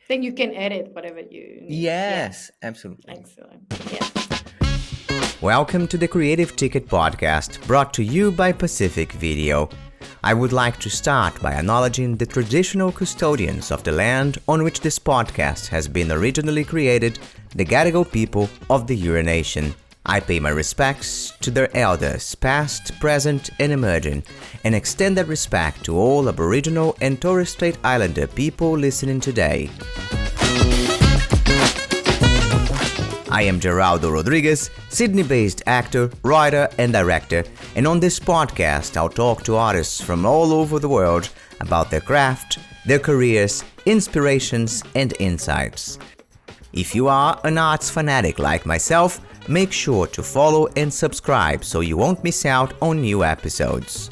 Then you can edit whatever you need. Yeah, Yes, absolutely. excellent. Yes. Welcome to the Creative Ticket podcast, brought to you by Pacific Video. I would like to start by acknowledging the traditional custodians of the land on which this podcast has been originally created, the Gadigal people of the Eora Nation. I pay my respects to their elders, past, present, and emerging, and extend that respect to all Aboriginal and Torres Strait Islander people listening today. I am Geraldo Rodriguez, Sydney-based actor, writer, and director, and on this podcast I'll talk to artists from all over the world about their craft, their careers, inspirations, and insights. If you are an arts fanatic like myself, make sure to follow and subscribe so you won't miss out on new episodes.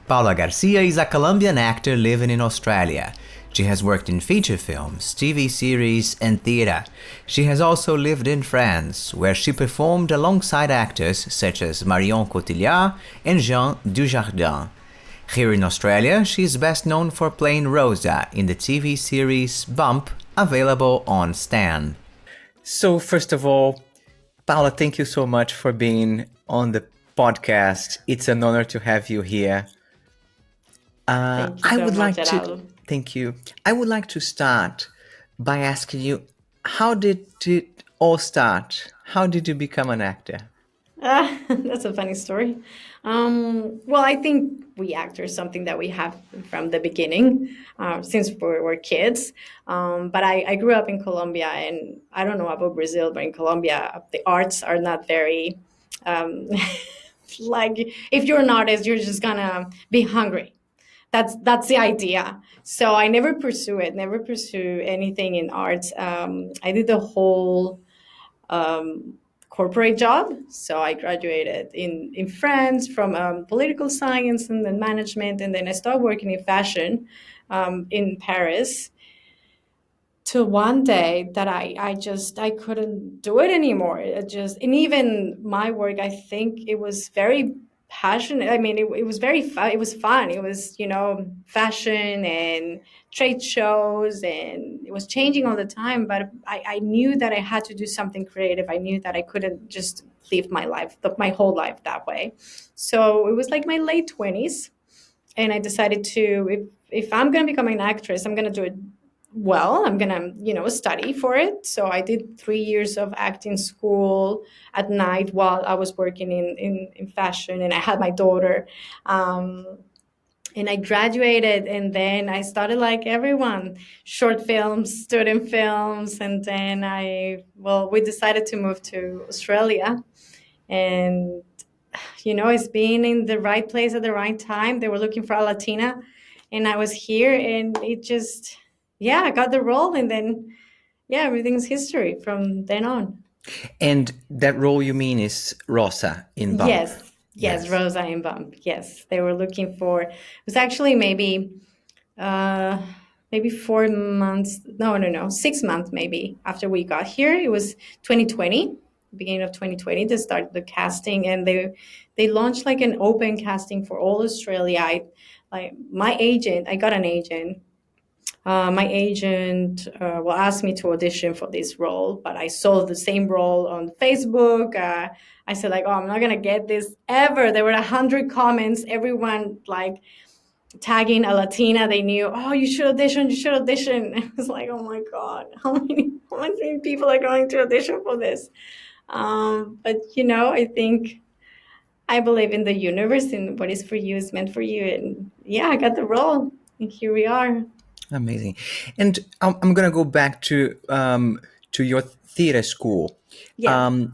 Paula Garcia is a Colombian actor living in Australia. She has worked in feature films, TV series, and theater. She has also lived in France, where she performed alongside actors such as Marion Cotillard and Jean Dujardin. Here in Australia, she is best known for playing Rosa in the TV series Bump, available on Stan. So first of all, Paula, thank you so much for being on the podcast. It's an honor to have you here. Thank you so much, Geraldo. Thank you. I would like to start by asking you, how did it all start? How did you become an actor? That's a funny story. Well, I think we actors something that we have from the beginning, since we're kids. But I grew up in Colombia, and I don't know about Brazil, but in Colombia, the arts are not very, like, if you're an artist, you're just gonna be hungry. That's the idea. So I never pursue anything in arts. I did the whole corporate job. So I graduated in France from political science and then management, and then I started working in fashion in Paris. Till one day that I couldn't do it anymore. And even my work, I think it was very passionate. I mean, it was very fun. It was fun. It was, fashion and trade shows, and it was changing all the time. But I knew that I had to do something creative. I knew that I couldn't just live my life, my whole life that way. So it was like my late 20s. And I decided to, if I'm going to become an actress, I'm going to do it well. I'm going to, study for it. So I did 3 years of acting school at night while I was working in fashion, and I had my daughter. And I graduated, and then I started like everyone, short films, student films. And then we decided to move to Australia. And, it's being in the right place at the right time. They were looking for a Latina, and I was here, and it just... yeah, I got the role, and then, everything's history from then on. And that role you mean is Rosa in Bump? Yes, Rosa in Bump. Yes, they were looking for. It was actually maybe 4 months. No, 6 months maybe after we got here. It was 2020, beginning of 2020. They started the casting, and they launched like an open casting for all Australia. I got an agent. My agent asked me to audition for this role, but I saw the same role on Facebook. I said, like, oh, I'm not going to get this ever. There were 100 comments, everyone like tagging a Latina they knew. Oh, you should audition. I was like, oh my God, how many people are going to audition for this? But, I believe in the universe, and what is for you is meant for you. And I got the role, and here we are. Amazing. And I'm going to go back to your theater school. Yeah.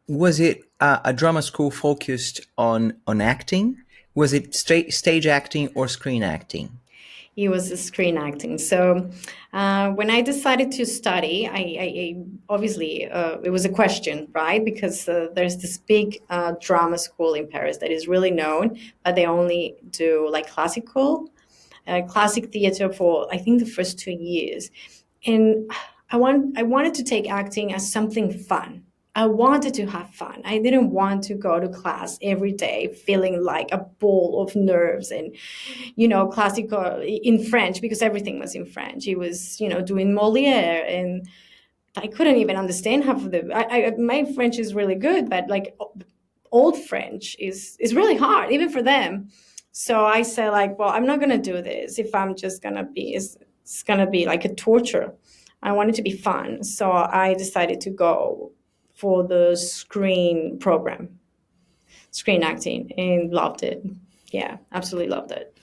Was it a drama school focused on acting? Was it stage acting or screen acting? It was screen acting. So when I decided to study, I obviously, it was a question, right? Because there's this big drama school in Paris that is really known, but they only do like classic theater for, I think, the first 2 years. And I wanted to take acting as something fun. I wanted to have fun. I didn't want to go to class every day feeling like a ball of nerves and, classical in French, because everything was in French. It was, doing Moliere, and I couldn't even understand half of the. My French is really good, but like old French is really hard, even for them. So I said, like, well, I'm not gonna do this if I'm just gonna be. It's gonna be like a torture. I want it to be fun, so I decided to go for the screen program, screen acting, and loved it. Yeah, absolutely loved it.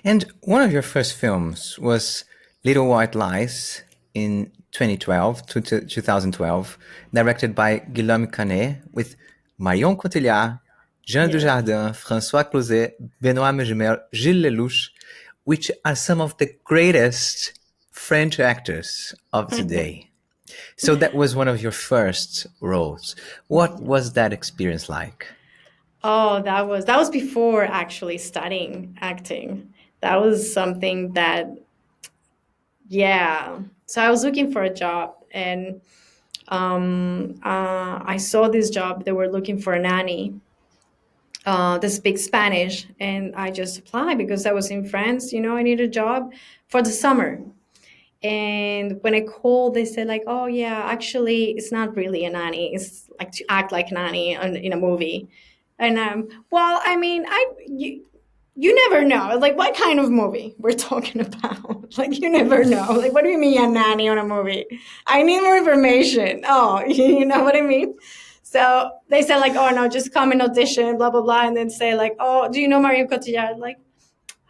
And one of your first films was Little White Lies in 2012 to 2012, directed by Guillaume Canet, with Marion Cotillard, Jean Yeah. Dujardin, François Clouzet, Benoît Magimel, Gilles Lelouch, which are some of the greatest French actors of today. So that was one of your first roles. What was that experience like? Oh, that was before actually studying acting. That was something that, yeah. So I was looking for a job, and I saw this job. They were looking for a nanny to speak Spanish, and I just applied because I was in France. I need a job for the summer. And when I called, they said, like, "Oh yeah, actually, it's not really a nanny. It's like to act like a nanny in a movie." And well, I mean, you never know. Like, what kind of movie we're talking about? Like, you never know. Like, what do you mean a nanny on a movie? I need more information. Oh, you know what I mean? So they said, like, "Oh no, just come and audition, blah blah blah," and then say, like, "Oh, do you know Marion Cotillard?" Like,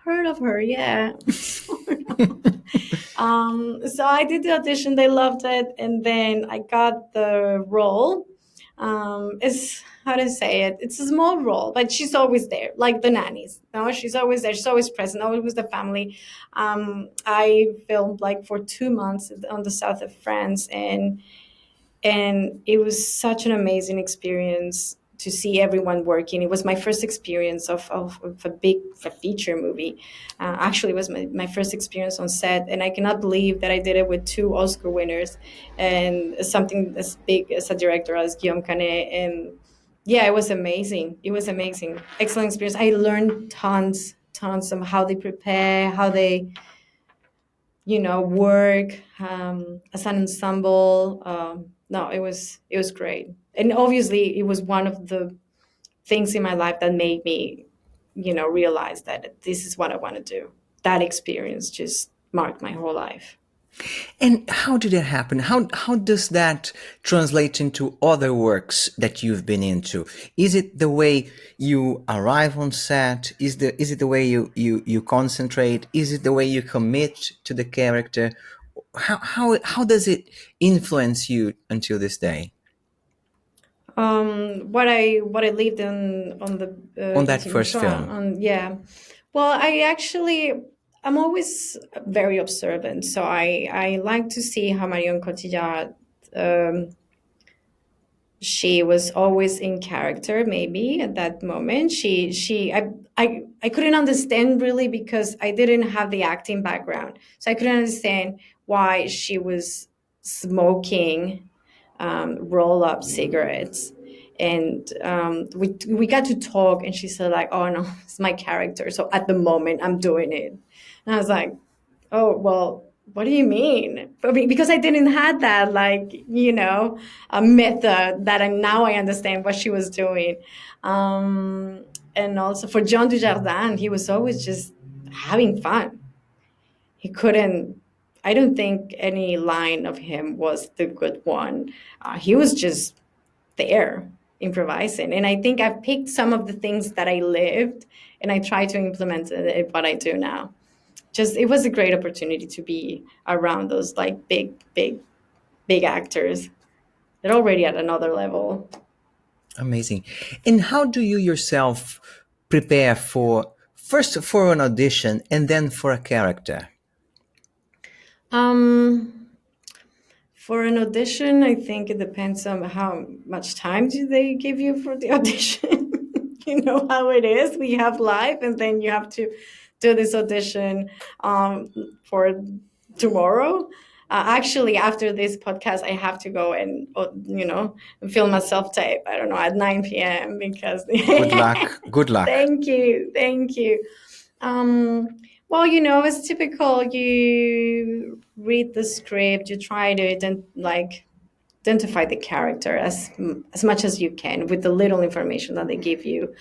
heard of her, yeah. So I did the audition. They loved it, and then I got the role. It's how to say it. It's a small role, but she's always there, like the nannies. No, she's always there. She's always present. Always with the family. I filmed like for 2 months on the south of France, and it was such an amazing experience to see everyone working. It was my first experience of a big feature movie. Actually, it was my first experience on set, and I cannot believe that I did it with two Oscar winners and something as big as a director as Guillaume Canet. And yeah, it was amazing. It was amazing. Excellent experience. I learned tons of how they prepare, how they work as an ensemble. No, it was great, and obviously it was one of the things in my life that made me, realize that this is what I want to do. That experience just marked my whole life. And how did it happen? How does that translate into other works that you've been into? Is it the way you arrive on set? Is it the way you concentrate? Is it the way you commit to the character? How does it influence you until this day? What I lived on the On that first continuation film. on, yeah. Well, I'm always very observant, so I like to see how Marion Cotillard, um, she was always in character. Maybe at that moment I couldn't understand really, because I didn't have the acting background, so I couldn't understand why she was smoking roll up cigarettes. And we got to talk, and she said, like, "Oh no, it's my character, so at the moment I'm doing it." And I was like, "Oh, well, what do you mean?" Because I didn't have that, like, a method that now I understand what she was doing. Um, and also for Jean Dujardin, he was always just having fun. He couldn't. I don't think any line of him was the good one. He was just there improvising, and I think I've picked some of the things that I lived, and I try to implement it in what I do now. Just, it was a great opportunity to be around those, like, big actors. They're already at another level. Amazing. And how do you yourself prepare for first for an audition and then for a character? um for an audition, I think it depends on how much time do they give you for the audition. You know how it is. We have live, and then you have to do this audition for tomorrow. Actually, after this podcast, I have to go and, film a self tape. I don't know, at 9 p.m. because. Good luck. Good luck. Thank you, thank you. Um, well, it's typical. You read the script, you try to identify the character as much as you can with the little information that they give you.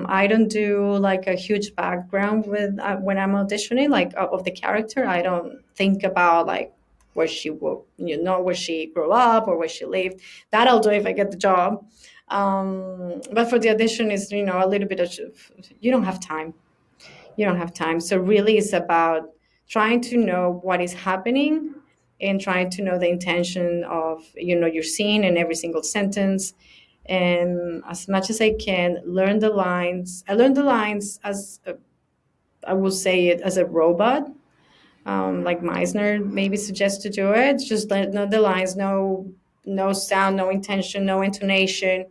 I don't do like a huge background with when I'm auditioning, like of the character. I don't think about like where she will, where she grew up or where she lived. That I'll do if I get the job. But for the audition, is a little bit of, you don't have time. You don't have time. So really, it's about trying to know what is happening and trying to know the intention of your scene in every single sentence, and as much as I can learn the lines. I learn the lines I will say it as a robot, like Meisner maybe suggests to do it. Just know the lines, no sound, no intention, no intonation,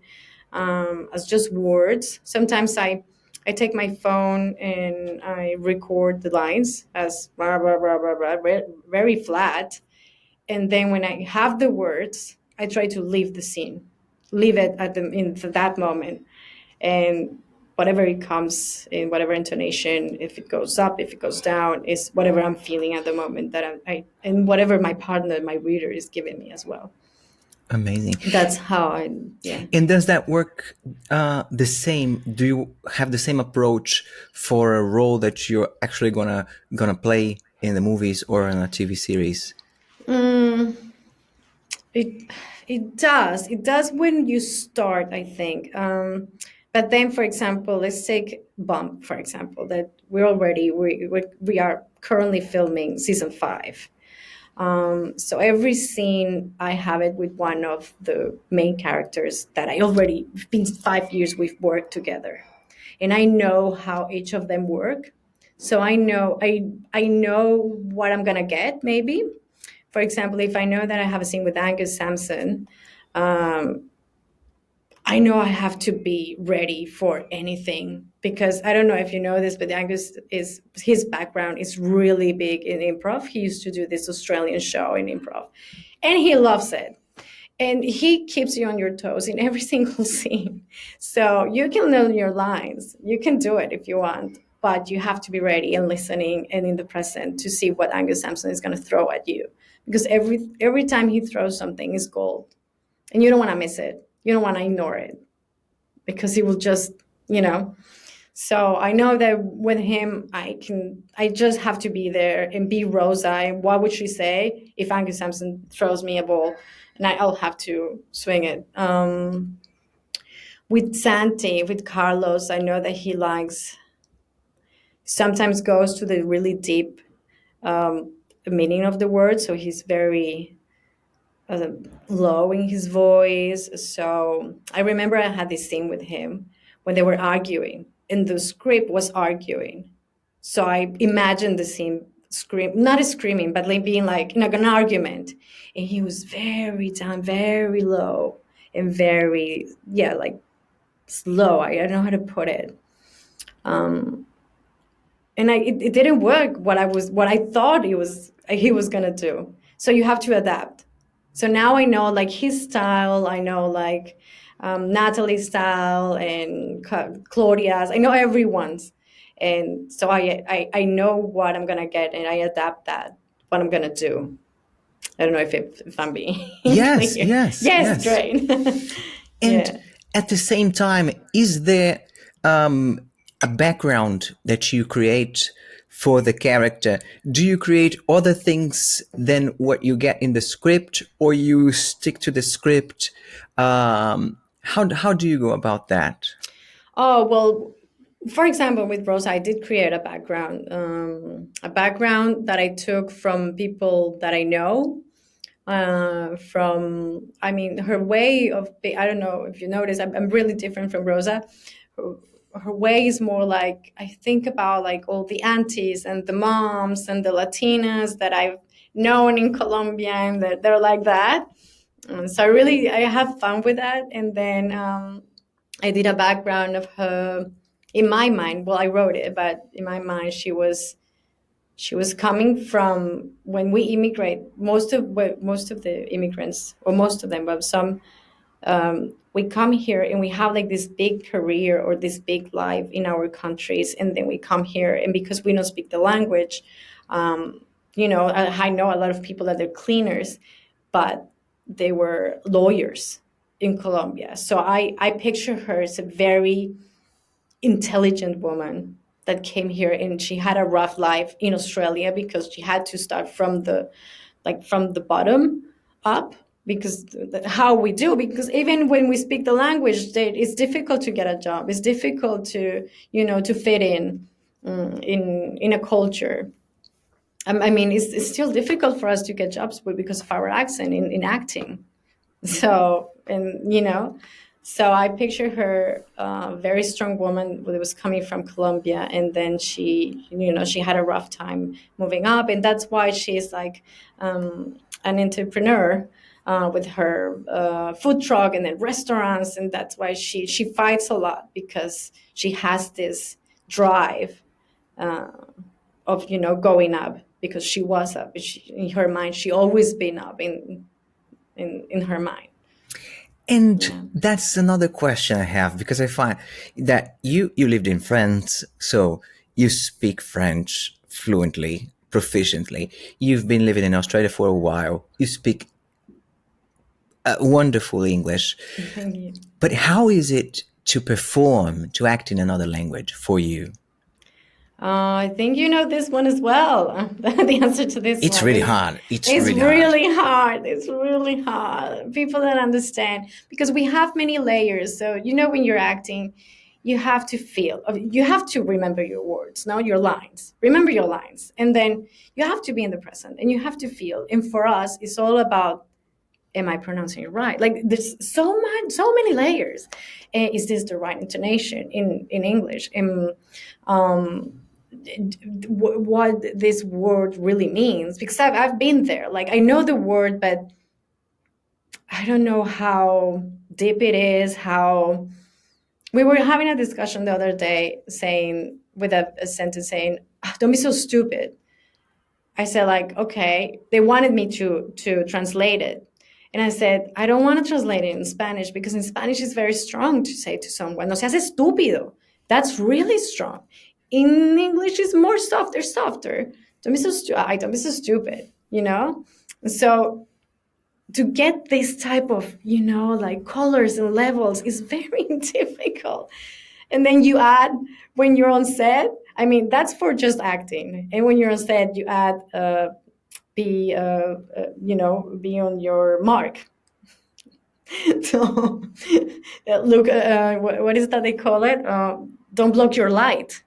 as just words. Sometimes I take my phone and I record the lines as blah, blah, blah, blah, blah, very flat. And then when I have the words, I try to leave the scene, leave it in that moment. And whatever it comes in whatever intonation, if it goes up, if it goes down, is whatever I'm feeling at the moment that and whatever my partner, my reader is giving me as well. Amazing. That's how yeah. And does that work the same? Do you have the same approach for a role that you're actually gonna play in the movies or in a TV series? It does when you start, I think. But then, for example, let's take Bump, for example, that we are currently filming season 5. So every scene I have it with one of the main characters that it's been 5 years we've worked together, and I know how each of them work. So I know what I'm gonna get. Maybe, for example, if I know that I have a scene with Angus Sampson, I know I have to be ready for anything, because I don't know if you know this, but Angus his background is really big in improv. He used to do this Australian show in improv, and he loves it. And he keeps you on your toes in every single scene. So you can learn your lines. You can do it if you want, but you have to be ready and listening and in the present to see what Angus Sampson is going to throw at you, because every time he throws something is gold, and you don't want to miss it. You don't want to ignore it, because he will just, So I know that with him, I just have to be there and be Rosa. And what would she say if Angus Sampson throws me a ball, and I'll have to swing it. With Santi, with Carlos, I know that he sometimes goes to the really deep meaning of the word. So he's very low in his voice. So I remember I had this scene with him when they were arguing, and the script was arguing. So I imagined the scene not screaming, but like being like in an argument. And he was very down, very low, and very, like slow. I don't know how to put it. And it didn't work what I thought he was gonna do. So you have to adapt. So now I know like his style. I know like Natalie's style and Claudia's. I know everyone's, and so I know what I'm gonna get, and I adapt what I'm gonna do. I don't know if I'm being Yes, clear. yes. Great. And at the same time, is there a background that you create for the character? Do you create other things than what you get in the script, or you stick to the script? How do you go about that? Oh, well, for example, with Rosa, I did create a background that I took from people that I know. Her way of I don't know if you notice, I'm really different from Rosa. Her way is more like, I think about like all the aunties and the moms and the Latinas that I've known in Colombia, and that they're like that. So I have fun with that. And then I did a background of her in my mind. Well, I wrote it, but in my mind, she She was coming from, when we immigrate, most of the immigrants, or most of them, but some, we come here and we have like this big career or this big life in our countries, and then we come here, and because we don't speak the language, I know a lot of people that they're cleaners, but they were lawyers in Colombia. So I picture her as a very intelligent woman that came here, and she had a rough life in Australia because she had to start from the bottom up, because how we do, because even when we speak the language, it's difficult to get a job. It's difficult to fit in a culture. I mean, it's still difficult for us to get jobs because of our accent in acting. So, so I picture her a very strong woman who was coming from Colombia, and then she had a rough time moving up, and that's why she's like an entrepreneur with her food truck and then restaurants, and that's why she fights a lot, because she has this drive of going up, because she was up. In her mind, she always been up in her mind. And Yeah. that's another question I have, because I find that you lived in France, so you speak French fluently, proficiently. You've been living in Australia for a while. You speak wonderful English. Thank you. But how is it to perform, to act in another language for you? I think you know this one as well. The answer to this It's one really is hard. It's it's really hard. really hard. It's really hard. People don't understand, because we have many layers. So when you're acting, you have to feel. You have to remember your words, no, your lines. Remember your lines, and then you have to be in the present, and you have to feel. And for us, it's all about, am I pronouncing it right? Like, there's so many layers. Is this the right intonation in English? What this word really means, because I've been there. Like, I know the word, but I don't know how deep it is. How we were having a discussion the other day, saying with a sentence saying, "Ah, don't be so stupid." I said, like, okay, they wanted me to translate it. And I said, I don't want to translate it in Spanish, because in Spanish it's very strong to say to someone, no seas estúpido. That's really strong. In English, it's more softer, softer. Don't be so don't be so stupid, So to get this type of, like colors and levels is very difficult. And then you add, when you're on set, I mean, that's for just acting. And when you're on set, you add, be on your mark. So look, what is that they call it? Don't block your light.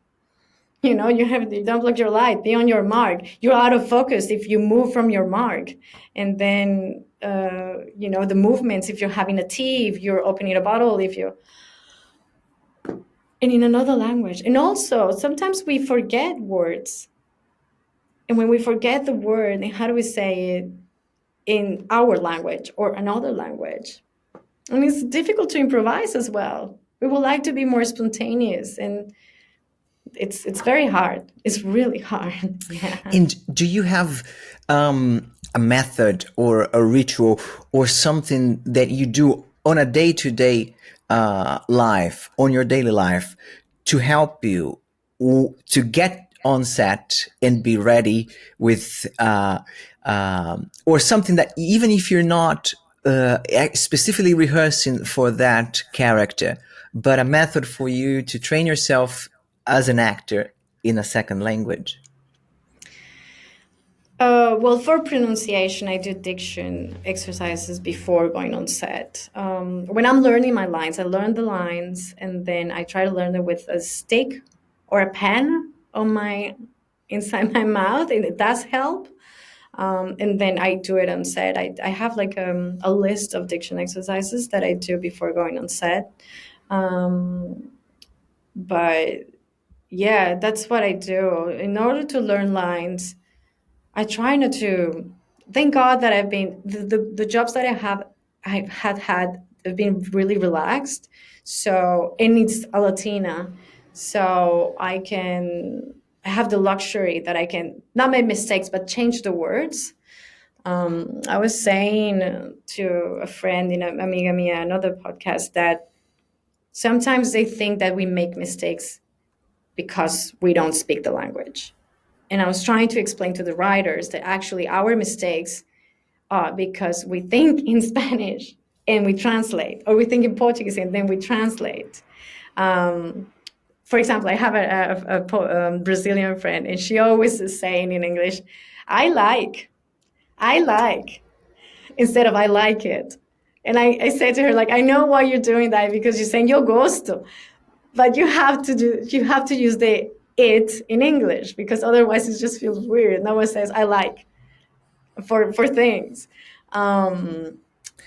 You don't block your light. Be on your mark. You're out of focus if you move from your mark. And then the movements. If you're having a tea, if you're opening a bottle, and in another language. And also, sometimes we forget words. And when we forget the word, and how do we say it in our language or another language? And it's difficult to improvise as well. We would like to be more spontaneous, and it's very hard. It's really hard. Yeah. And do you have a method or a ritual or something that you do on a day-to-day life, on your daily life, to help you to get on set and be ready with, or something that even if you're not specifically rehearsing for that character, but a method for you to train yourself as an actor in a second language? Well, for pronunciation, I do diction exercises before going on set. When I'm learning my lines, I learn the lines, and then I try to learn them with a stick or a pen inside my mouth, and it does help. And then I do it on set. I have like a list of diction exercises that I do before going on set. But yeah, that's what I do. In order to learn lines, I try not to. Thank God that I've been the jobs that I've had have been really relaxed. So, and it's a Latina, so I can I have the luxury that I can not make mistakes, but change the words. I was saying to a friend in Amiga Mia, another podcast, that sometimes they think that we make mistakes because we don't speak the language. And I was trying to explain to the writers that actually our mistakes are because we think in Spanish and we translate, or we think in Portuguese and then we translate. For example, I have a Brazilian friend, and she always is saying in English, I like, instead of I like it. And I said to her, like, I know why you're doing that, because you're saying yo gosto, but you have to use the it in English, because otherwise it just feels weird. No one says I like for things.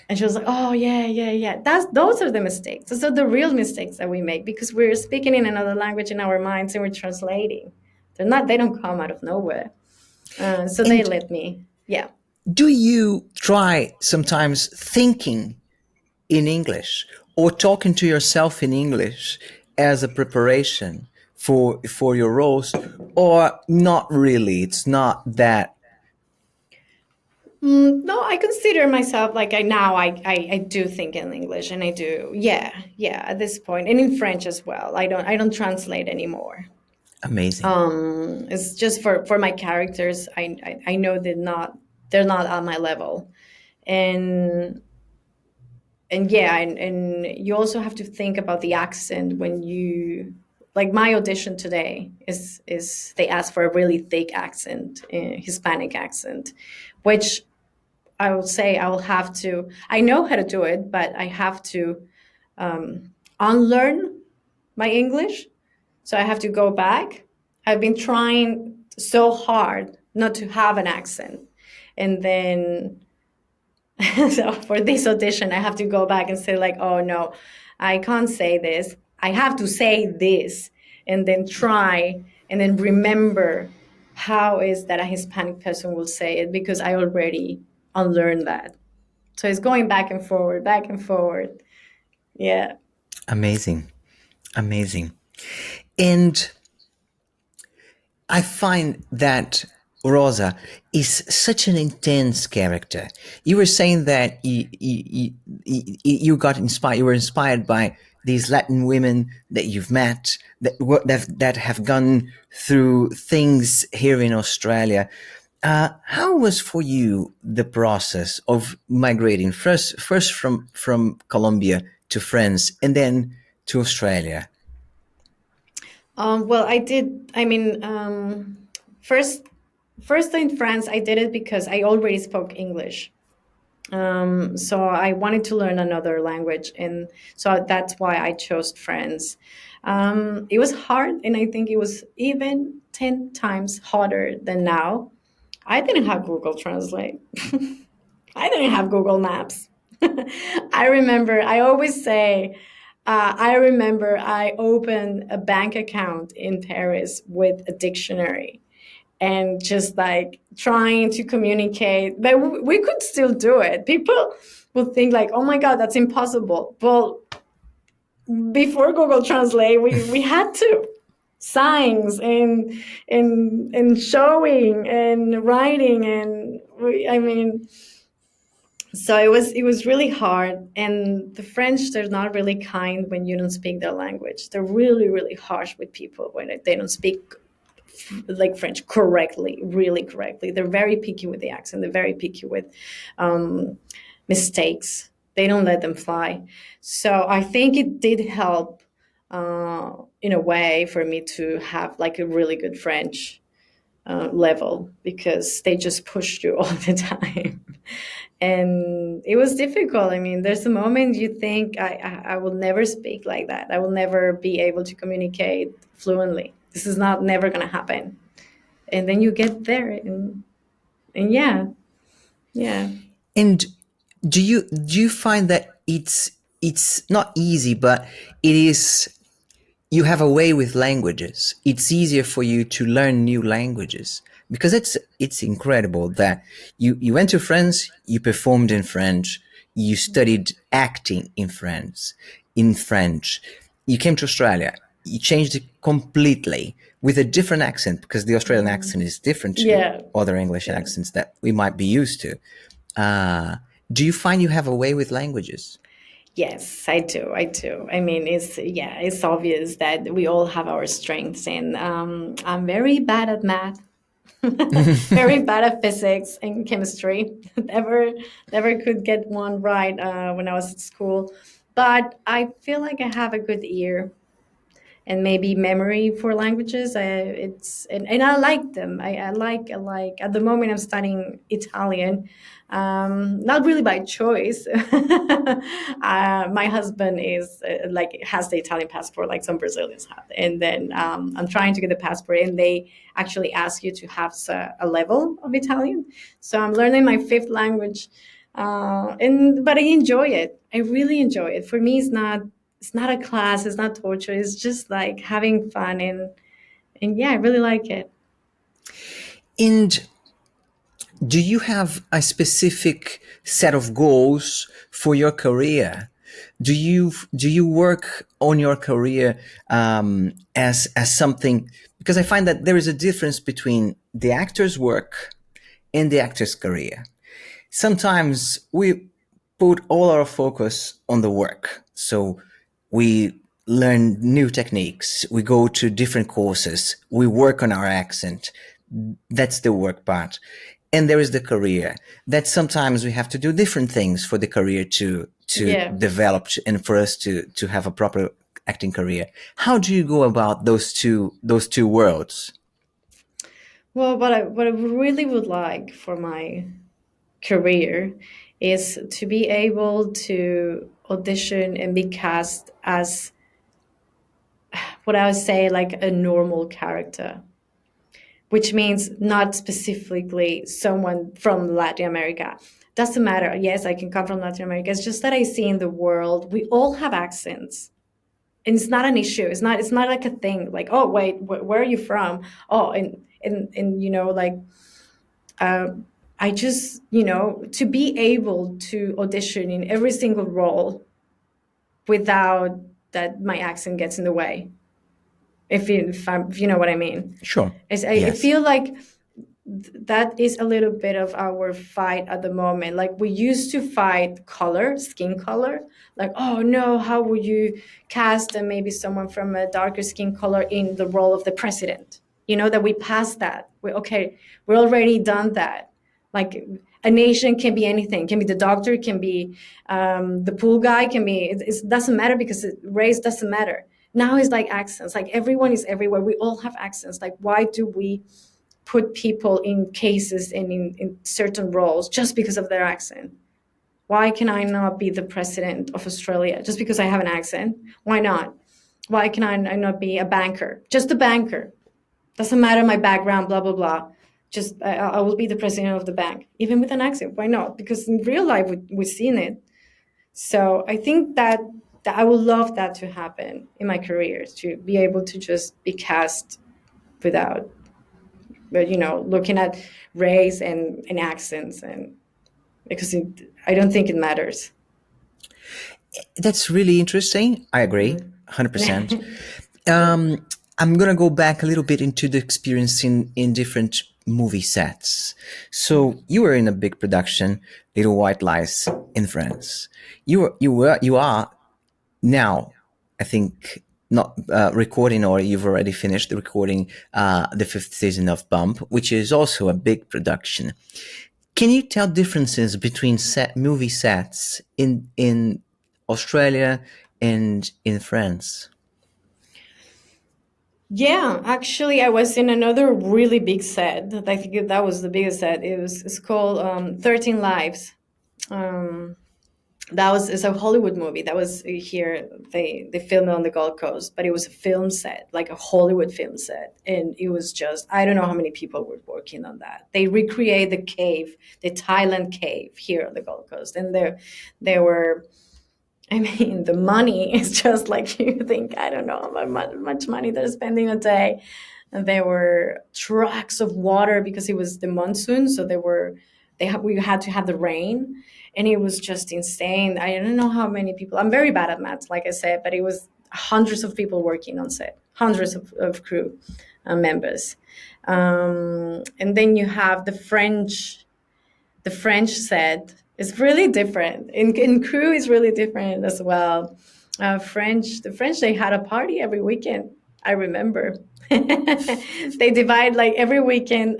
And she was like, oh yeah. Those are the mistakes. Those are the real mistakes that we make, because we're speaking in another language in our minds and we're translating. They don't come out of nowhere. So they And let me, yeah. do you try sometimes thinking in English or talking to yourself in English as a preparation for your roles, or not really? It's not that. No, I consider myself like I do think in English, and I do, yeah, at this point, and in French as well. I don't translate anymore. Amazing. It's just for my characters. I know they're not on my level, and yeah, and you also have to think about the accent when you, like, my audition today is they asked for a really thick accent, Hispanic accent, which I would say I will have to. I know how to do it, but I have to unlearn my English. So I have to go back. I've been trying so hard not to have an accent, and then so for this audition, I have to go back and say, like, oh no, I can't say this. I have to say this, and then try and then remember how is that a Hispanic person will say it, because I already unlearned that. So it's going back and forward, back and forward. Yeah. Amazing. Amazing. And I find that Rosa is such an intense character. You were saying that you got inspired. You were inspired by these Latin women that you've met that have gone through things here in Australia. How was for you the process of migrating first from Colombia to France and then to Australia? Well, I did. I mean, first, first in France, I did it because I already spoke English. So I wanted to learn another language, and so that's why I chose France. It was hard, and I think it was even 10 times harder than now. I didn't have Google Translate. I didn't have Google Maps. I remember, I always say, I remember I opened a bank account in Paris with a dictionary and just like trying to communicate, but we could still do it. People would think like, oh my God, that's impossible. Well, before Google Translate, we had to signs and showing and writing, and I mean, so it was really hard. And the French, they're not really kind when you don't speak their language. They're really, really harsh with people when they don't speak like French correctly, really correctly. They're very picky with the accent. They're very picky with mistakes. They don't let them fly. So I think it did help in a way for me to have like a really good French level, because they just pushed you all the time. And it was difficult. I mean, there's a moment you think I will never speak like that. I will never be able to communicate fluently. This is not never going to happen. And then you get there, and yeah. And do you find that it's not easy, but it is, you have a way with languages. It's easier for you to learn new languages, because it's incredible that you went to France, you performed in French, you studied acting in France, in French. You came to Australia, you changed it completely with a different accent, because the Australian accent is different to Yeah. other English Yeah. accents that we might be used to. Do you find you have a way with languages? Yes, I do. I do. I mean, it's obvious that we all have our strengths, and I'm very bad at math, very bad at physics and chemistry. never, never could get one right when I was at school, but I feel like I have a good ear and maybe memory for languages. And I like them. I like. At the moment, I'm studying Italian, not really by choice. My husband is like has the Italian passport, like some Brazilians have, and then I'm trying to get the passport, and they actually ask you to have a level of Italian. So I'm learning my fifth language, and but I enjoy it. I really enjoy it. For me, it's not a class, it's not torture, it's just like having fun, and yeah, I really like it. And do you have a specific set of goals for your career? Do you work on your career as something? Because I find that there is a difference between the actor's work and the actor's career. Sometimes we put all our focus on the work. So we learn new techniques, we go to different courses, we work on our accent. That's the work part. And there is the career that sometimes we have to do different things for the career to Yeah. develop and for us to have a proper acting career. How do you go about those two worlds? Well, what I really would like for my career is to be able to audition and be cast as what I would say like a normal character, which means not specifically someone from Latin America. Doesn't matter. Yes, I can come from Latin America. It's just that I see in the world, we all have accents. And it's not an issue. It's not like a thing. Like, oh wait, where are you from? Oh, and like I just to be able to audition in every single role without that my accent gets in the way. If you know what I mean. Sure. I Yes. feel like that is a little bit of our fight at the moment. Like we used to fight color, skin color. Like, oh no, how would you cast maybe someone from a darker skin color in the role of the president? That we passed that. We're already done that. Like a nation can be anything. Can be the doctor, can be the pool guy, can be. It doesn't matter because race doesn't matter. Now it's like accents. Like everyone is everywhere. We all have accents. Like why do we put people in cases and in certain roles just because of their accent? Why can I not be the president of Australia just because I have an accent? Why not? Why can I not be a banker? Just a banker. Doesn't matter my background, blah, blah, blah. Just I will be the president of the bank, even with an accent. Why not? Because in real life, we've seen it. So I think that I would love that to happen in my career, to be able to just be cast without but looking at race and accents, and because I don't think it matters. That's really interesting. I agree, 100%. I'm gonna go back a little bit into the experience in different movie sets. So you were in a big production, Little White Lies in France. You are now, I think, not recording, or you've already finished the recording the fifth season of Bump, which is also a big production. Can you tell differences between movie sets in Australia and in France? Yeah, actually, I was in another really big set. I think that was the biggest set. It's called 13 Lives. Um, it's a Hollywood movie that was here. They filmed it on the Gold Coast, but it was a film set, like a Hollywood film set, and it was just I don't know how many people were working on that. They recreate the cave, the Thailand cave here on the Gold Coast, and there were. I mean, the money is just like you think. I don't know how much money they're spending a day. And there were trucks of water because it was the monsoon, so we had to have the rain, and it was just insane. I don't know how many people. I'm very bad at maths, like I said, but hundreds of people working on set, hundreds of crew members. And then you have the French set is really different. In crew is really different as well. The French, they had a party every weekend. I remember. They divide like every weekend.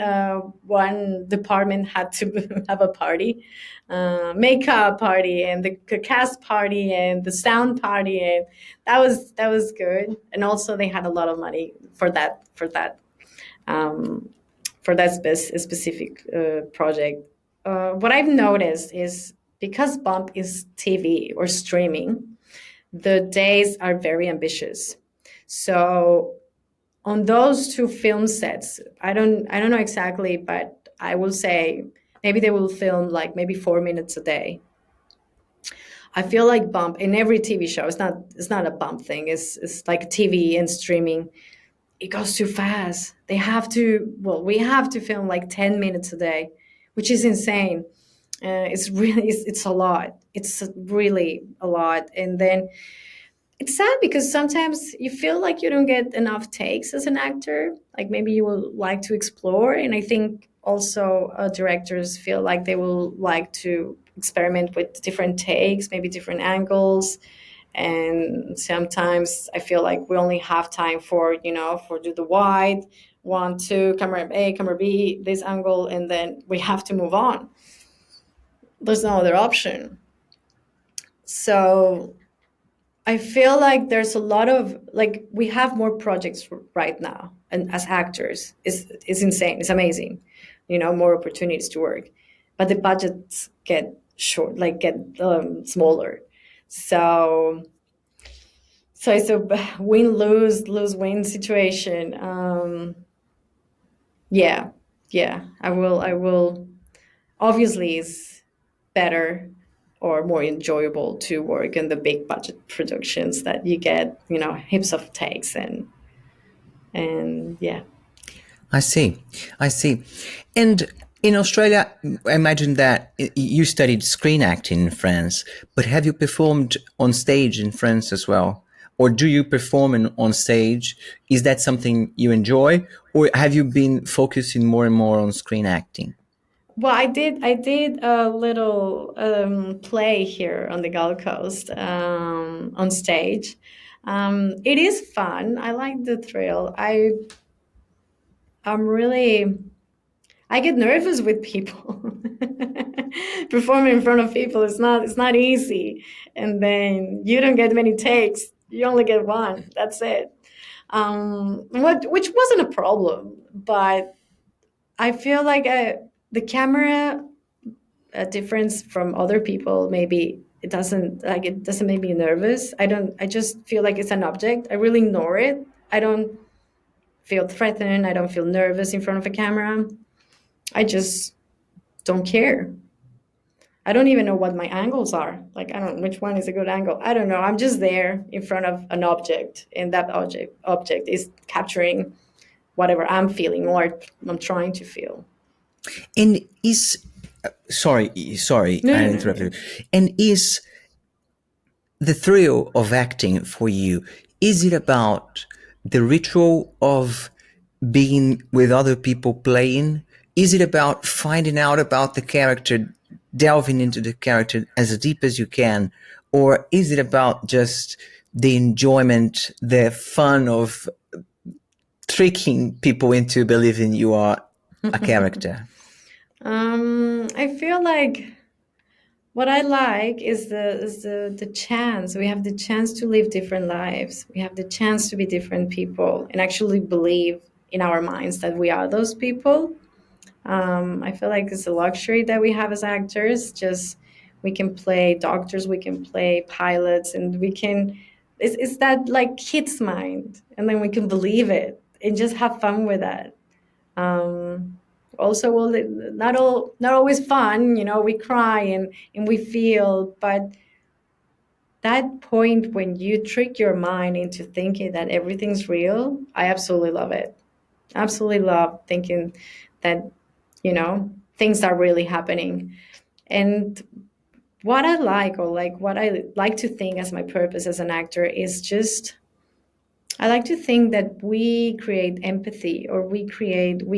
One department had to have a party, makeup party, and the cast party, and the sound party, and that was good. And also they had a lot of money um, for that specific project. What I've noticed is because Bump is TV or streaming, the days are very ambitious. So on those two film sets, I don't know exactly, but I will say maybe they will film like maybe 4 minutes a day. I feel like Bump in every TV show. It's not a Bump thing. It's like TV and streaming. It goes too fast. We have to film like 10 minutes a day, which is insane. It's a lot. It's really a lot. And then it's sad because sometimes you feel like you don't get enough takes as an actor. Like maybe you will like to explore. And I think also directors feel like they will like to experiment with different takes, maybe different angles. And sometimes I feel like we only have time for do the wide, 1, 2, camera A, camera B, this angle, and then we have to move on. There's no other option. So I feel like there's a lot of like we have more projects right now, and as actors, it's insane. It's amazing, more opportunities to work, but the budgets get short, like get smaller. So it's a win lose win situation. Yeah, yeah. I will. Obviously, it's better or more enjoyable to work in the big budget productions that you get, heaps of takes and yeah. I see. I see. And in Australia, I imagine that you studied screen acting in France, but have you performed on stage in France as well? Or do you perform on stage? Is that something you enjoy? Or have you been focusing more and more on screen acting? Well, I did a little play here on the Gold Coast on stage. It is fun. I like the thrill. I'm really I get nervous with people. Performing in front of people it's not easy. And then you don't get many takes. You only get one. That's it. Which wasn't a problem, but I feel like the camera difference from other people, maybe it doesn't make me nervous. I just feel like it's an object. I really ignore it. I don't feel threatened. I don't feel nervous in front of a camera. I just don't care. I don't even know what my angles are. Like, I don't know which one is a good angle. I don't know. I'm just there in front of an object, and that object is capturing whatever I'm feeling or I'm trying to feel. And sorry, No, I no, no, no. interrupted. And is the thrill of acting for you, is it about the ritual of being with other people playing? Is it about finding out about the character, delving into the character as deep as you can? Or is it about just the enjoyment, the fun of tricking people into believing you are a character? I feel like what I like is the chance. We have the chance to live different lives. We have the chance to be different people and actually believe in our minds that we are those people. I feel like it's a luxury that we have as actors. Just we can play doctors, we can play pilots, and we can. It's that like kid's mind, and then we can believe it and just have fun with that. Also, well, not always fun. We cry and we feel, but that point when you trick your mind into thinking that everything's real, I absolutely love it. Absolutely love thinking that things are really happening. And what I like, or like what I like to think as my purpose as an actor, is just I like to think that we create empathy, or we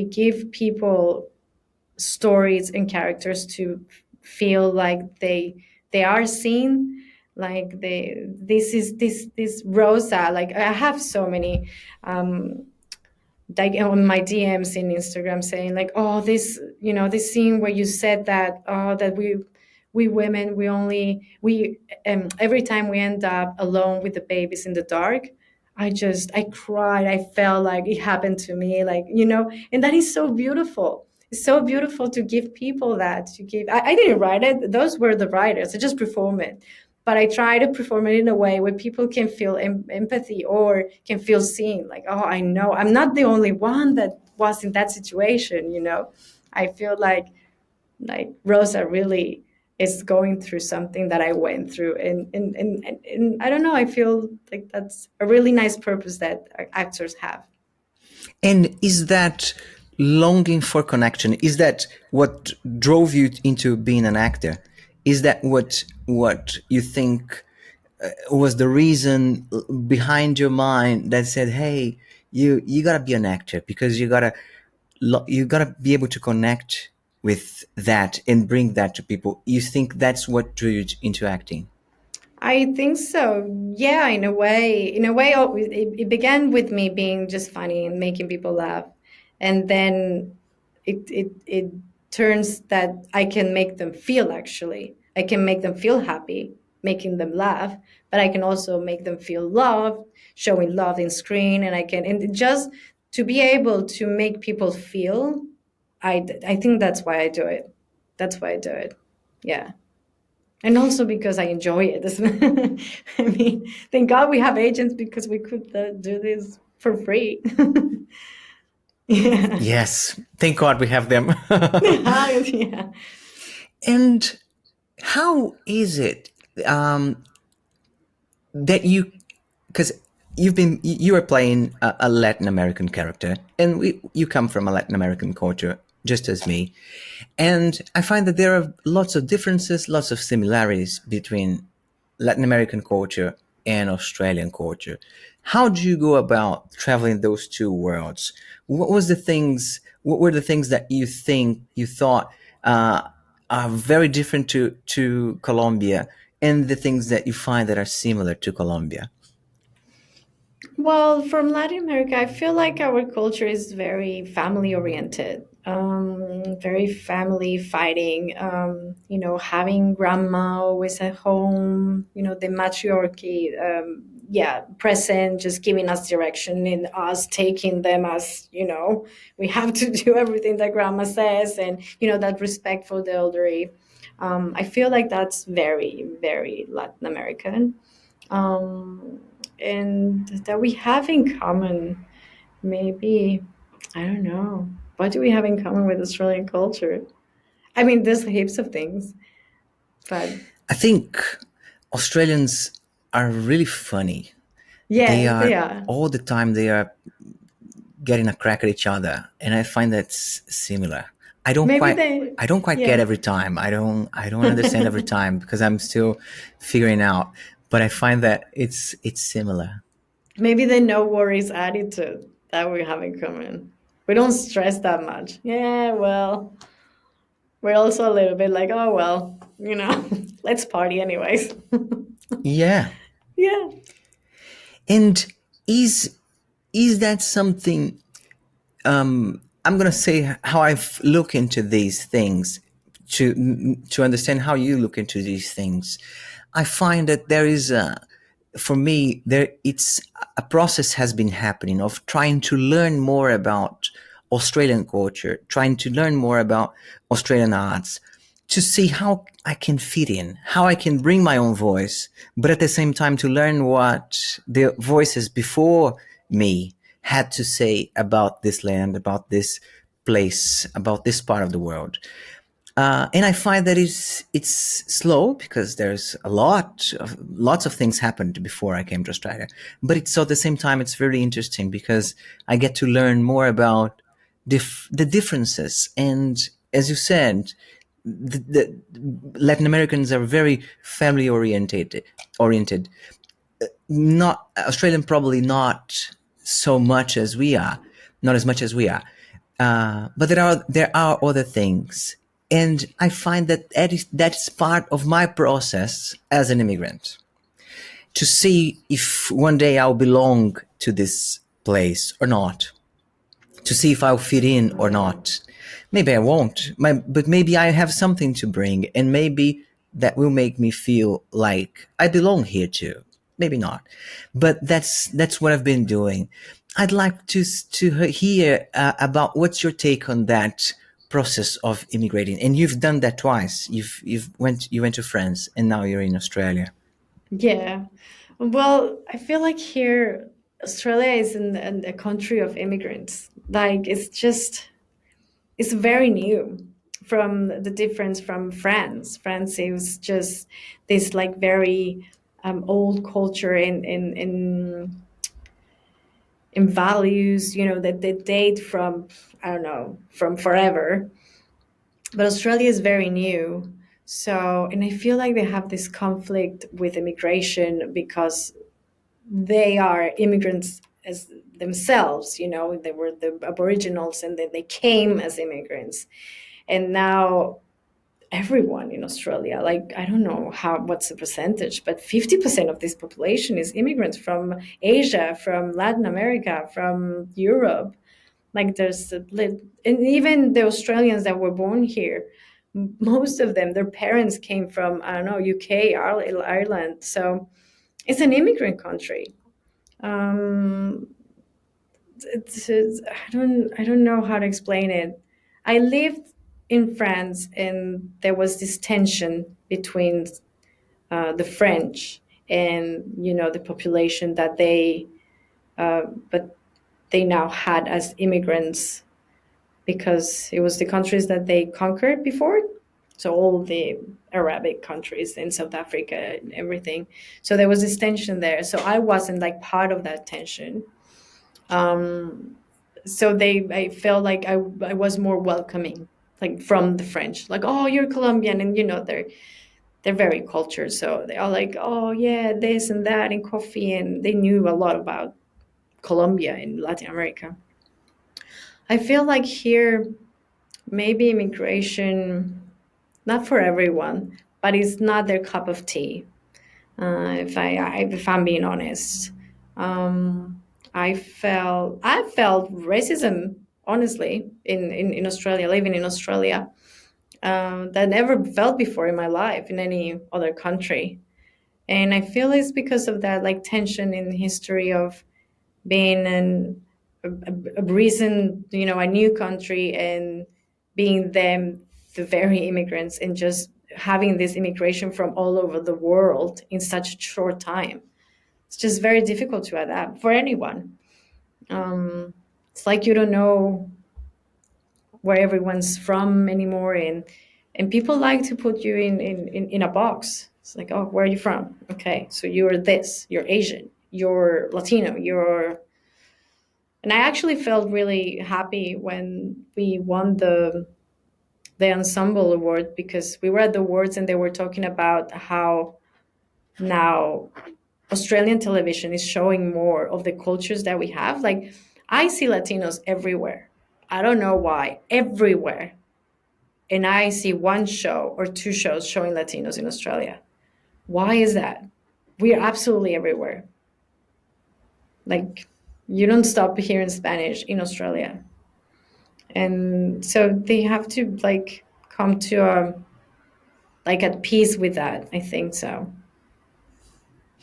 give people stories and characters to feel like they are seen, like this Rosa. Like I have so many like on my DMs in Instagram saying like, oh, this, this scene where you said that, oh, that we women, we every time we end up alone with the babies in the dark, I cried. I felt like it happened to me, like, and that is so beautiful. It's so beautiful to give people that. To give, I didn't write it. Those were the writers. I just perform it, but I try to perform it in a way where people can feel empathy, or can feel seen. Like, oh, I know I'm not the only one that was in that situation. I feel like Rosa really is going through something that I went through, and I don't know. I feel like that's a really nice purpose that actors have. And is that longing for connection? Is that what drove you into being an actor? Is that what you think was the reason behind your mind that said, "Hey, you gotta be an actor because you gotta be able to connect with that and bring that to people." You think that's what drew you into acting? I think so. Yeah, in a way. In a way, it began with me being just funny and making people laugh, and then it turns that I can make them feel. Actually, I can make them feel happy, making them laugh, but I can also make them feel loved, showing love in screen, and just to be able to make people feel. I think that's why I do it. That's why I do it. Yeah. And also because I enjoy it. I mean, thank God we have agents, because we could do this for free. Yeah. Yes, thank God we have them. Yeah. And how is it that because you are playing a Latin American character, and you come from a Latin American culture just as me, and I find that there are lots of differences, lots of similarities between Latin American culture and Australian culture. How do you go about traveling those two worlds? What were the things that you thought are very different to Colombia, and the things that you find that are similar to Colombia? Well, from Latin America, I feel like our culture is very family oriented, very family fighting, having grandma always at home, the matriarchy, yeah, present, just giving us direction, and us taking them as, we have to do everything that grandma says, and, that respect for the elderly. I feel like that's very, very Latin American. Um, and that we have in common, maybe, I don't know, what do we have in common with Australian culture? I mean, there's heaps of things, but I think Australians are really funny. They yes, they are are. all the time, they are getting a crack at each other, and I find that's similar. I don't Maybe quite they, I don't quite get yeah. every time. I don't understand every time because I'm still figuring out. But I find that it's similar. Maybe the no worries attitude that we have in common. We don't stress that much. Yeah, well, we're also a little bit like, oh, well, let's party anyways. Yeah. Yeah. And is that something I'm going to say how I've looked into these things to understand how you look into these things. I find that there is for me there it's a process has been happening of trying to learn more about Australian culture, trying to learn more about Australian arts, to see how I can fit in, how I can bring my own voice, but at the same time to learn what the voices before me had to say about this land, about this place, about this part of the world. And I find that it's slow because there's lots of things happened before I came to Australia. But it's at the same time it's very interesting because I get to learn more about the differences. And as you said, the Latin Americans are very family oriented. Not Australian, probably not so much as we are, not as much as we are. But there are other things, and I find that that's part of my process as an immigrant, to see if one day I'll belong to this place or not, to see if I'll fit in or not. Maybe I won't, but maybe I have something to bring, and maybe that will make me feel like I belong here too. Maybe not, but that's what I've been doing. I'd like to hear about what's your take on that process of immigrating. And you've done that twice. You went to France, and now you're in Australia. Yeah. Well, I feel like here, Australia is in a country of immigrants. Like, it's very new from the difference from France. France is just this like very old culture in values, that they date from, I don't know, from forever. But Australia is very new. So, and I feel like they have this conflict with immigration because they are immigrants as themselves. They were the aboriginals, and they came as immigrants. And now everyone in Australia, like, I don't know what's the percentage, but 50% of this population is immigrants from Asia, from Latin America, from Europe. Like, and even the Australians that were born here, most of them, their parents came from, I don't know, UK, Ireland. So it's an immigrant country. um I don't know how to explain it. I lived in France, and there was this tension between the French and the population that but they now had as immigrants, because it was the countries that they conquered before. So all the Arabic countries in South Africa and everything. So there was this tension there. So I wasn't like part of that tension. So I felt like I was more welcoming, like from the French, like, oh, you're Colombian, and they're very cultured, so they are like, oh yeah, this and that and coffee, and they knew a lot about Colombia and Latin America. I feel like here maybe immigration, not for everyone, but it's not their cup of tea. If I'm being honest, I felt racism, honestly, in Australia, living in Australia, that I never felt before in my life in any other country. And I feel it's because of that, like, tension in history of being a recent, a new country, and being them, the very immigrants, and just having this immigration from all over the world in such a short time. It's just very difficult to adapt for anyone. It's like you don't know where everyone's from anymore, and people like to put you in a box. It's like, oh, where are you from? Okay, so you're this, you're Asian, you're Latino, and I actually felt really happy when we won the ensemble award, because we were at the awards and they were talking about how now Australian television is showing more of the cultures that we have. Like, I see Latinos everywhere. I don't know why, everywhere. And I see one show or two shows showing Latinos in Australia. Why is that? We are absolutely everywhere. Like, you don't stop hearing Spanish in Australia. And so they have to, like, come to like at peace with that, I think so,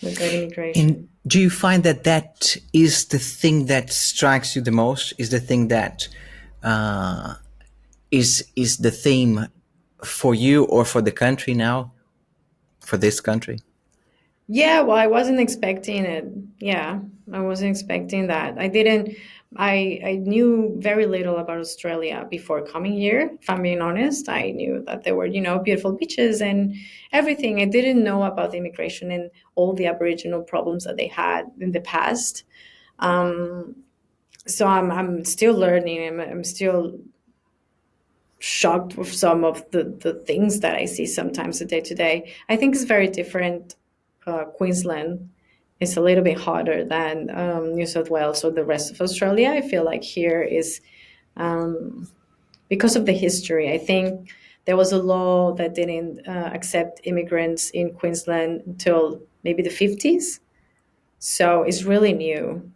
with that And immigration. do you find that that is the thing that strikes you the most? Is the thing that uh, is the theme for you or for the country now, for this country? Yeah, well, I wasn't expecting it. Yeah, I wasn't expecting that. I didn't. I knew very little about Australia before coming here. If I'm being honest, I knew that there were, beautiful beaches and everything. I didn't know about the immigration and all the Aboriginal problems that they had in the past. So I'm still learning. I'm still shocked with some of the things that I see sometimes day to day. I think it's very different. Queensland is a little bit hotter than New South Wales or the rest of Australia. I feel like here is because of the history. I think there was a law that didn't accept immigrants in Queensland until maybe the 50s. So it's really new,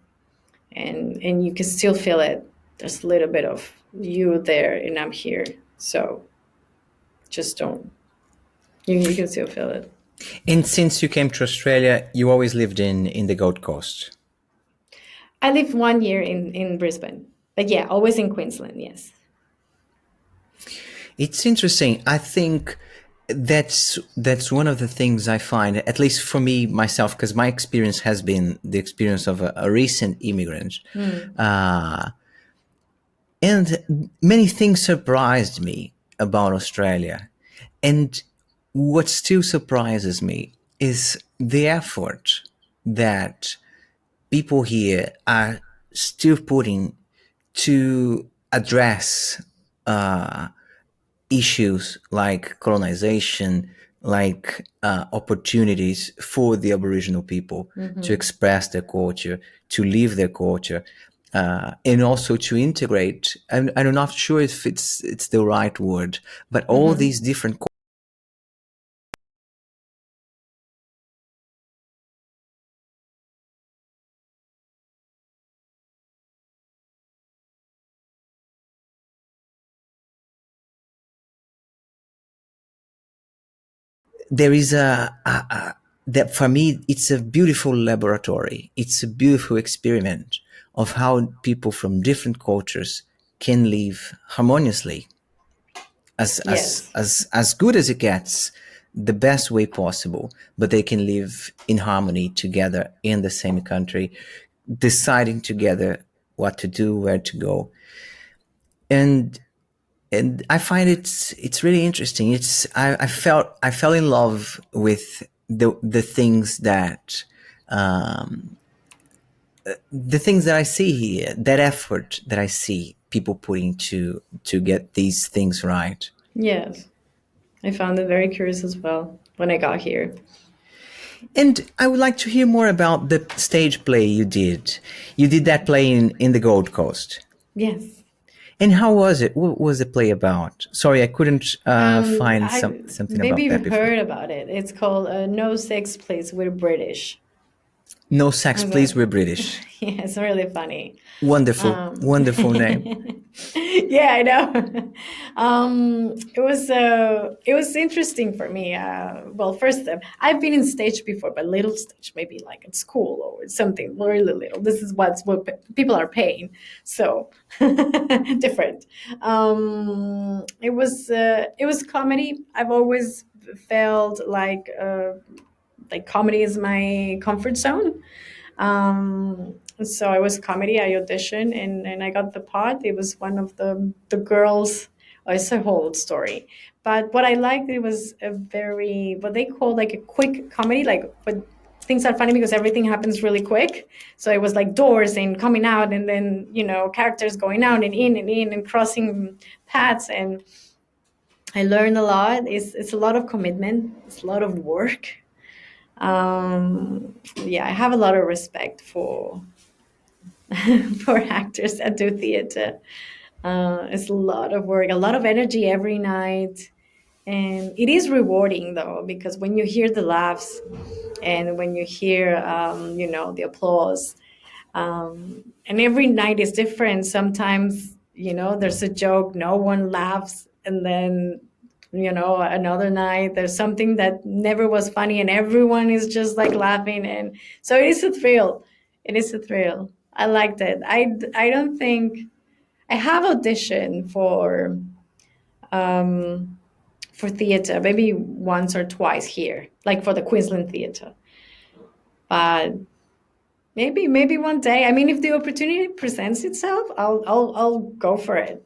and you can still feel it. There's a little bit of you there, and I'm here. So just don't. You can still feel it. And since you came to Australia, you always lived in the Gold Coast. I lived 1 year in Brisbane, but yeah, always in Queensland. Yes. It's interesting. I think that's one of the things I find, at least for me myself, because my experience has been the experience of a recent immigrant, and many things surprised me about Australia. And what still surprises me is the effort that people here are still putting to address issues like colonization, like opportunities for the Aboriginal people to express their culture, to live their culture, and also to integrate. I'm not sure if it's the right word, but all these different. There is that for me it's a beautiful laboratory. It's a beautiful experiment of how people from different cultures can live harmoniously, Yes. as good as it gets, the best way possible, but they can live in harmony together in the same country, deciding together what to do, where to go. And I find it's really interesting. I fell in love with the things that the things that I see here, that effort that I see people putting to get these things right. Yes. I found it very curious as well when I got here. And I would like to hear more about the stage play you did. You did that play in the Gold Coast. Yes. And how was it? What was the play about? Sorry, I couldn't find I something maybe about that you've before. heard about it. It's called No Sex Please, We're British. No sex, Okay. please. We're British. Yeah, it's really funny. Wonderful, wonderful name. Yeah, I know. It was interesting for me. Well, first, I've been in stage before, but little stage, maybe like at school or something really little. This is what people are paying, so different. It was comedy. I've always felt like comedy is my comfort zone. So I was comedy. I auditioned and I got the part. It was one of the girls. Oh, it's a whole story. But what I liked, it was a very what they call like a quick comedy, like but things are funny because everything happens really quick. So it was like doors and coming out and then, characters going out and in and crossing paths, and I learned a lot. It's a lot of commitment. It's a lot of work. Yeah, I have a lot of respect for for actors that do theater. It's a lot of work, a lot of energy every night, and it is rewarding though because when you hear the laughs and when you hear, the applause, and every night is different. Sometimes, there's a joke, no one laughs, and then another night there's something that never was funny and everyone is just like laughing, and so it is a thrill. It is a thrill. I liked it. I don't think I have auditioned for theater maybe once or twice here, like for the Queensland Theater, but maybe one day. I mean, if the opportunity presents itself, I'll go for it.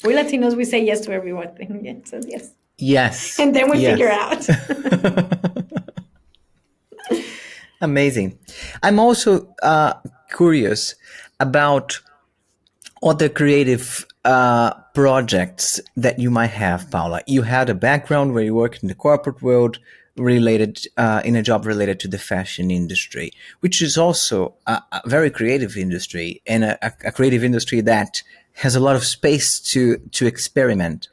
We Latinos, we say yes to everything. Yes, so yes. Yes, And then we figure yes. out. Amazing. I'm also curious about other creative projects that you might have, Paula? You had a background where you worked in the corporate world, related in a job related to the fashion industry, which is also a very creative industry, and a creative industry that has a lot of space to experiment.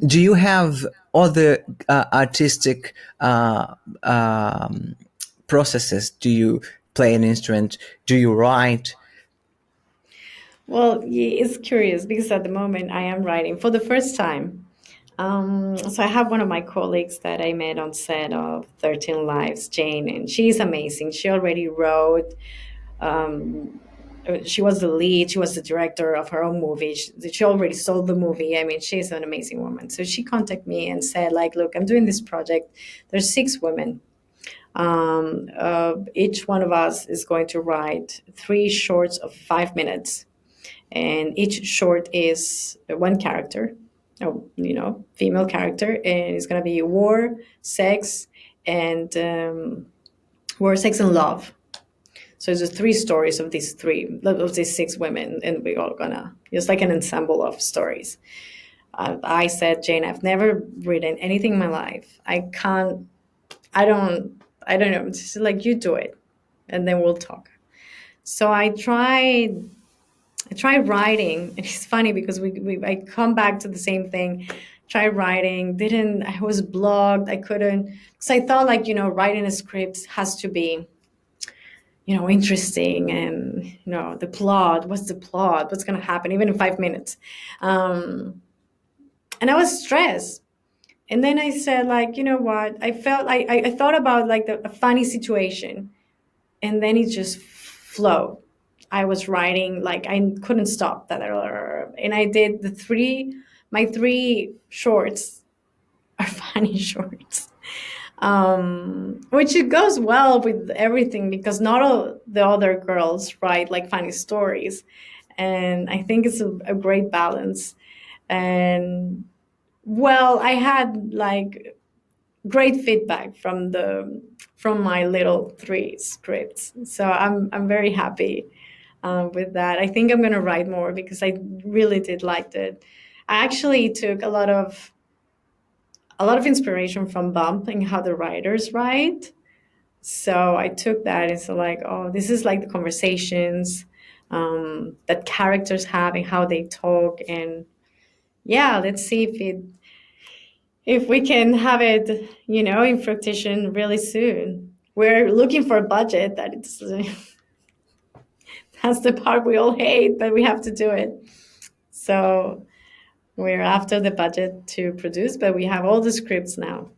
Do you have other artistic processes? Do you play an instrument? Do you write? Well, it's curious because at the moment I am writing for the first time. So I have one of my colleagues that I met on set of 13 Lives, Jane, and she's amazing. She already wrote. Um, she was the lead. She was the director of her own movie. She already sold the movie. I mean, she's an amazing woman. So she contacted me and said, like, look, I'm doing this project. There's 6 women. Each one of us is going to write 3 shorts of 5 minutes, and each short is one character, female character, and it's going to be war, sex, and war, sex, and love. So it's just 3 stories of these 6 women, and we're all gonna just like an ensemble of stories. I said, Jane, I've never written anything in my life. I can't. I don't know. It's just like you do it, and then we'll talk. So I tried writing, and it's funny because I come back to the same thing. Try writing, didn't I was blocked. I couldn't, because I thought, like, writing a script has to be, interesting, and the plot. What's the plot? What's gonna happen, even in 5 minutes? And I was stressed. And then I said, like, you know what? I felt I thought about like a funny situation, and then it just flowed. I was writing, like, I couldn't stop that, and I did my 3 shorts are funny shorts, which it goes well with everything because not all the other girls write like funny stories, and I think it's a great balance. And well, I had like great feedback from my little 3 scripts, so I'm very happy with that. I think I'm going to write more because I really did like it. I actually took a lot of inspiration from Bump and how the writers write. So I took that and so, like, oh, this is like the conversations that characters have and how they talk. And yeah, let's see if we can have it, in fruition really soon. We're looking for a budget. That's the part we all hate, but we have to do it. So we're after the budget to produce, but we have all the scripts now.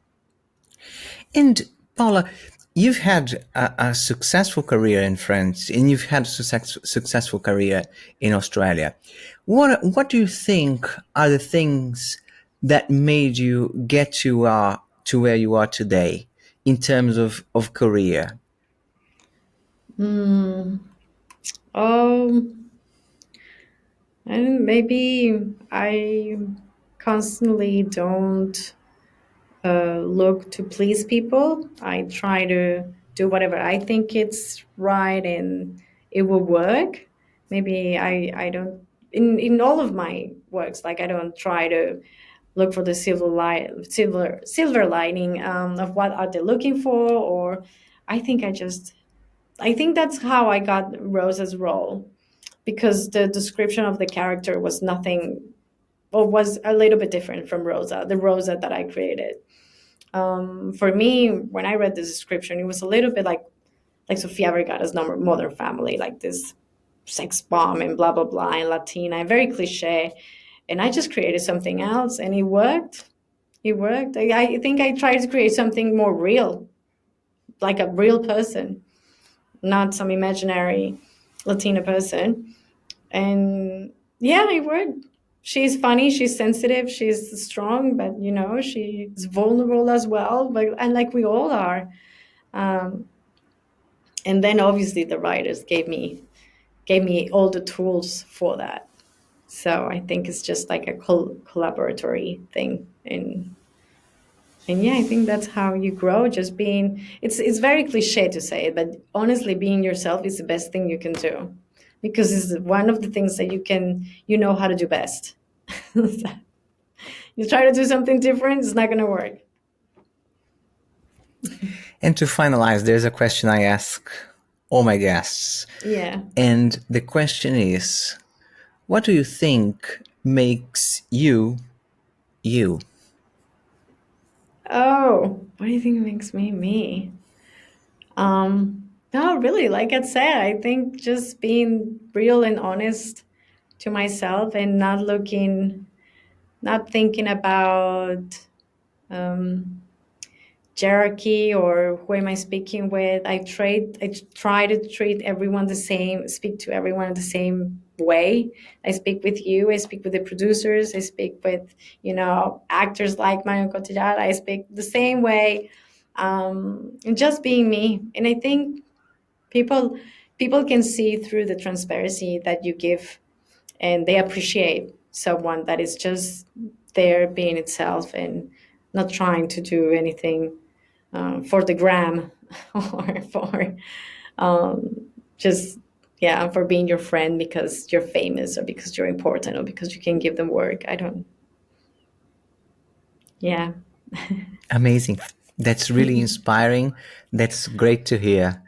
And Paula, you've had a successful career in France, and you've had a successful career in Australia. What do you think are the things that made you get to where you are today in terms of career? Oh, and maybe I constantly don't look to please people. I try to do whatever I think it's right and it will work. Maybe I don't in all of my works, like, I don't try to look for the silver lining of what are they looking for, or I think I think that's how I got Rosa's role, because the description of the character was nothing, or was a little bit different from the Rosa that I created. For me, when I read the description, it was a little bit like Sofia Vergara's Modern Family, like this sex bomb and blah blah blah and Latina, and very cliche. And I just created something else, and it worked. It worked. I think I tried to create something more real, like a real person, not some imaginary Latina person. And yeah, it worked. She's funny, she's sensitive, she's strong, but she's vulnerable as well. But and like we all are. Um, and then obviously the writers gave me all the tools for that. So I think it's just like a collaboratory thing, and yeah, I think that's how you grow. Just being, it's very cliche to say it, but honestly, being yourself is the best thing you can do. because it's one of the things that you know how to do best. You try to do something different, it's not going to work. And to finalize, there's a question I ask all my guests. Yeah. And the question is, what do you think makes you, you? Oh, what do you think makes me me? No, really, like I said, I think just being real and honest to myself and not thinking about hierarchy or who am I speaking with. I try to treat everyone the same, speak to everyone the same way. I speak with you, I speak with the producers, I speak with, actors like Marion Cotillard. I speak the same way, and just being me. And I think people can see through the transparency that you give, and they appreciate someone that is just there being itself and not trying to do anything for the gram or for just for being your friend because you're famous or because you're important or because you can give them work. Amazing. That's really inspiring. That's great to hear.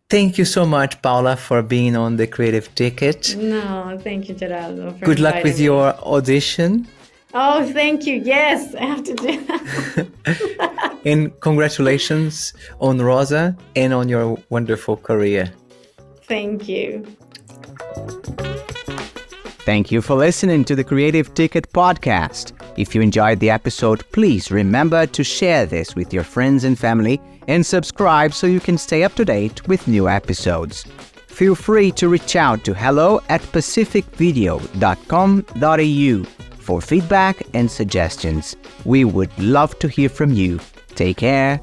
Thank you so much, Paula, for being on The Creative Ticket. No, thank you, Geraldo, for Good luck with inviting me. your audition. Oh, thank you. Yes, I have to do that. And congratulations on Rosa and on your wonderful career. Thank you. Thank you for listening to the Creative Ticket podcast. If you enjoyed the episode, please remember to share this with your friends and family and subscribe so you can stay up to date with new episodes. Feel free to reach out to hello@pacificvideo.com.au for feedback and suggestions. We would love to hear from you. Take care.